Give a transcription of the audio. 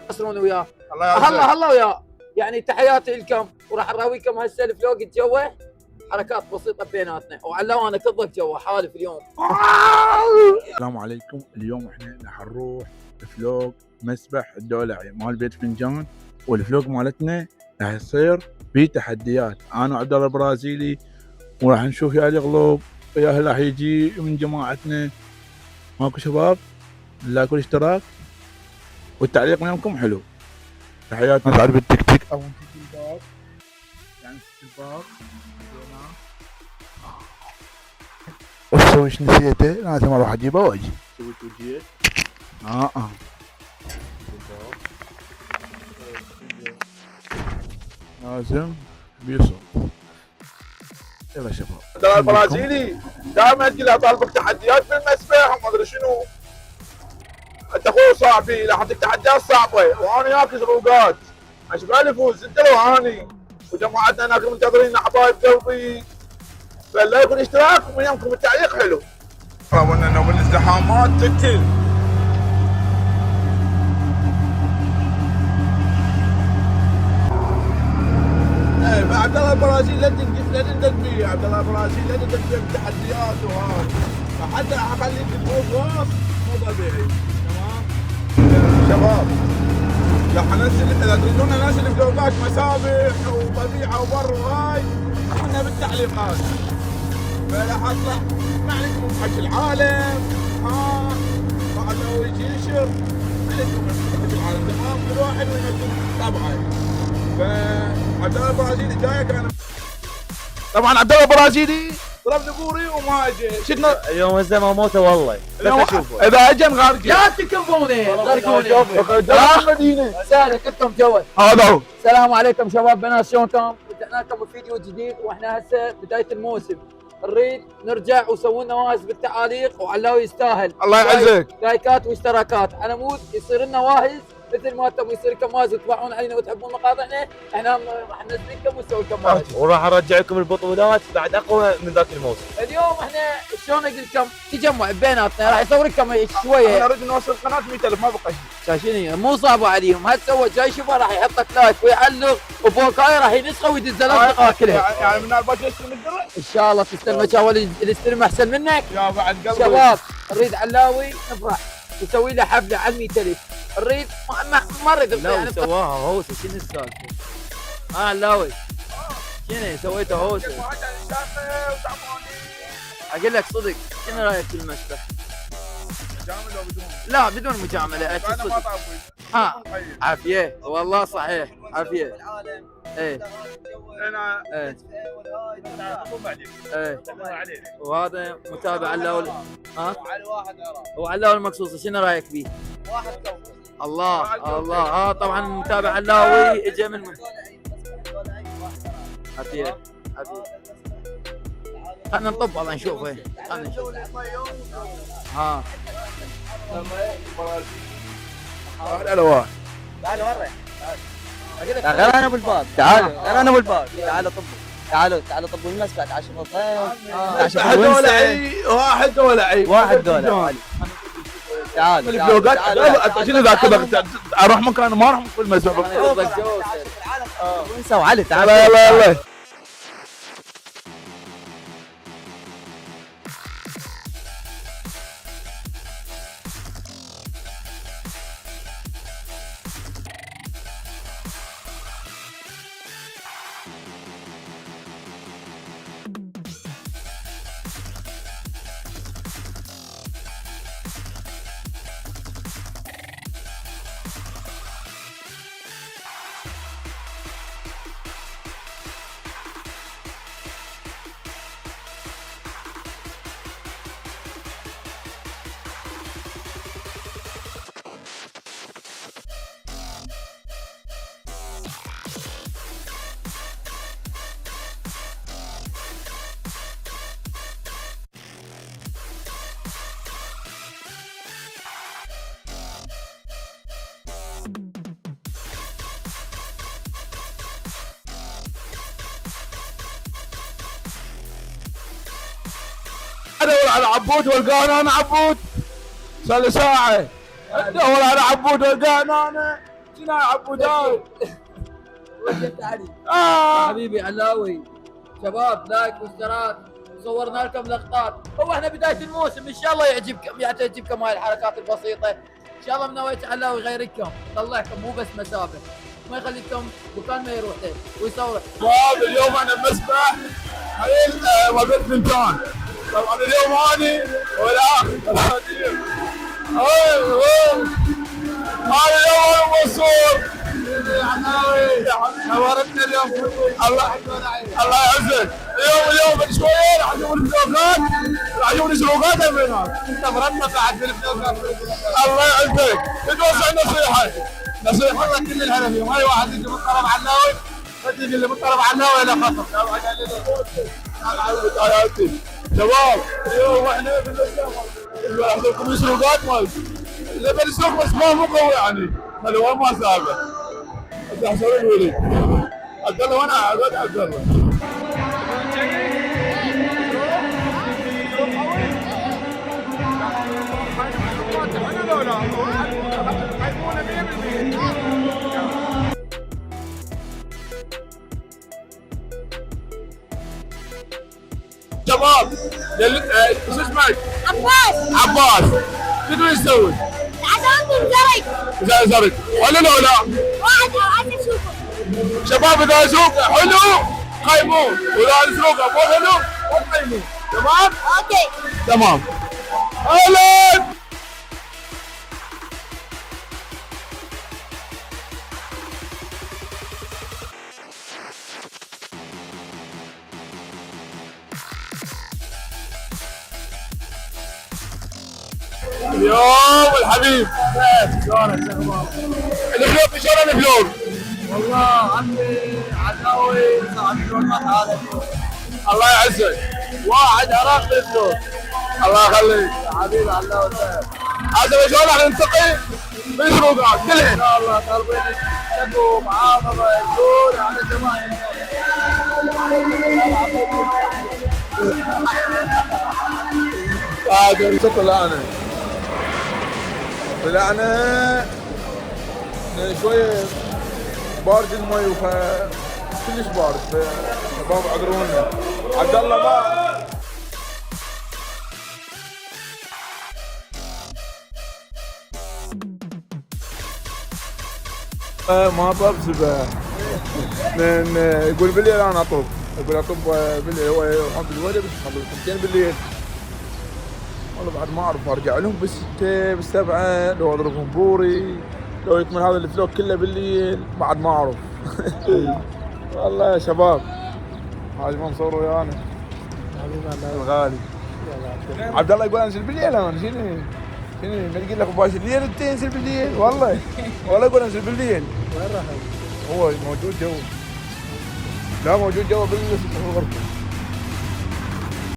يسرون وياه. الله يعزك. الله وياه. يعني تحياتي لكم، وراح نراويكم هسه الفلوق الجوه، حركات بسيطه بيناتنا، وعلاوه انا كضك جوه حالف اليوم. السلام عليكم. اليوم احنا راح نروح فلوق مسبح الدولعي مال بيت فنجان، والفلوق مالتنا راح يصير في تحديات. انا وعبد الله البرازيلي، وراح نشوف يا الغلوب يا راح يجي من جماعتنا. ماكو شباب؟ لا كل اشتراك والتعليق منكم حلو. تحياتنا. تعرف التكتيك او نسيت الباب، يعني نسيت الباب وش سوي؟ ايش نسيته؟ لازم اروح اجيبه واجي. سويت وجهي؟ لازم بيصل. يلا شباب. ترى البرازيلي دائما تلقى طالبك تحديات بالمسبح وما ادري شنو. انت اخوي صاحبي راح اعطيك تحديات صعبه، وانا ياكل زروقات اشبال يفوز انت لو هاني، وجماعتنا هناك منتظرين حبايب قلبي. فلا يكون اشتراك ومن يمكم التعليق حلو. قلنا انه بالازدحامات تقتل. ايه عبد الله البرازيل لا تندق بيه، يا عبد الله البرازيل لا تندق بيه بالتحديات وهذا، فحتى اخليك تفوز راس مو طبيعي. تمام؟ شباب راح ننزل، اذا تريدون ننزل فلوقات مسابح وطبيعه وبر وهاي قلنا بالتعليقات، فراح اطلع معكم حج العالم. بعد ما يجي ينشر عليكم حج العالم. تمام؟ كل واحد وينزل طبعه. فعبد الله البرازيلي جايك انا. طبعا عبد الله البرازيلي ضرب نبوري وما اجى. شفنا اليوم الزلمه موته والله. اذا اجى نغارقه. لا تكفوني غرقوني. المدينه سهله كنتم جوه. هذا هو. السلام عليكم شباب بنات، شلونكم؟ رجعنا لكم بفيديو جديد، واحنا هسه بدايه الموسم. نريد نرجع وسووا لنا واهز بالتعاليق، وعلاوي يستاهل. الله يعزك. لايكات واشتراكات على مود يصير لنا واهز مثل ما انتم يصير لكم واهز وتتابعون علينا وتحبون مقاطعنا. احنا راح ننزل لكم ونسوي لكم واهز، وراح ارجع لكم البطولات بعد اقوى من ذاك الموسم. اليوم احنا شلون اقول لكم تجمع بيناتنا، راح يصور لكم شويه. انا اريد نوصل قناه 100,000 ما بقى شيء. شاشيني مو صعبه عليهم، هل سوى جاي يشوفه راح يحط لك لايك ويعلق، وفوق هاي راح ينسخه ويدز الاصدقاء كلها. يعني من الباقي يستلم الدرع ان شاء الله تستلمه، اللي يستلم احسن منك. يا بعد قلبي. شباب نريد علاوي نفرح نسوي له حفله على 100,000. نريد ما نريد لا يعني سواها هوسه. شنو السالفه؟ علاوي شنو سويته هوسه؟ اقول لك صدق، شنو رايك في المسبح؟ جامد او بدون؟ لا بدون مجامله. انا ما صدق. طابوي. عافيه والله صحيح عافيه. ايه انا ايه بعدين ايه. عليك. وهذا متابع علاوي. على واحد هو علاوي المقصوصه، شنو رايك فيه؟ واحد الله طبعا متابع علاوي اجى من عافيه. خلنا نطب والله نشوف وين. خلنا نشوف. على واحد. تعال ورا. غير انا بالباب. تعال غير انا بالباب. تعال طبوا. تعالوا طبوا المسبح. تعال شوفوا الضيف. واحد دولعي. واحد دولار. تعال شنو ذاك اروح مكان ما اروح في المسبح. انسى وعلي. تعال يلا ادور على عبود والقانا. انا عبود صار لي ساعه دور على عبود وقعنا انا شنو عبود هاي وجهت علي اه حبيبي علاوي. شباب لايك واشتراك، صورنا لكم لقطات. هو احنا بدايه الموسم، ان شاء الله يعجبكم، يعني تعجبكم هاي الحركات البسيطه. ان شاء الله من نوايا علاوي يغيركم، يطلعكم مو بس مسافه، ما يخليكم مكان ما يروح له ويصور. شباب اليوم انا مسبح حليل ما بيت فنجان. طبعا اليوم اني والاخ الخديم هاي اليوم انا موصول نورتنا اليوم. الله يعزك. اليوم شويه راح نشوف الفلوقات، راح نشوف الشروقات هناك. نورتنا بعد بالفلوقات. الله يعزك. توزع نصيحه والله كل الهلا فيهم. اي واحد يجي من طرف علاوي فتيجي اللي من طرف علاوي لا خطر. شباب اليوم احنا عندكم شروقات مال اللي بالسوق بس ما مو قوي يعني خلوه ما سابق. انت حسوي الوليد عبد الله وانا عبد الله. شباب شو اسمك؟ عباس شو تبي تسوي؟ زرق ولا لا؟ عايز اشوفه. شباب اذا سوق حلو قيموه واذا سوقه مو حلو ما تقيموه. تمام؟ اوكي. تمام. اهلا. اليوم الحبيب شلونك يا شباب؟ الفلوق شلون الفلوق؟ والله عمي علاوي صاحب الفلوقات هذا. الله يعزك. واحد عراقي الفلوق. الله يخليك حبيبي علاوي سهل. هذا شلون راح نلتقي بالفلوقات كلهن. ان شاء الله طالبين تكو معاضره يقول على الزمايل. هذا طلعنا شويه بارد المي كلش بارد. شباب عذرونا. عبد الله ما ببسبه من يقول بالليل انا اطب، يقول اطب بالليل هو يروحون بالوردة بس يخلون 2 بالليل. والله بعد ما اعرف ارجع لهم بالستة بالسبعة لو اضربهم بوري لو يكمل هذا الفلوق كله بالليل بعد ما اعرف. والله يا شباب حاج منصور ويانا الغالي. عبد الله يقول انزل بالليل. انا شنو ما تقول لك باش الليل انت انزل بالليل. والله يقول انزل بالليل. وين راح هو موجود جوا؟ لا موجود جوا بالغرفه.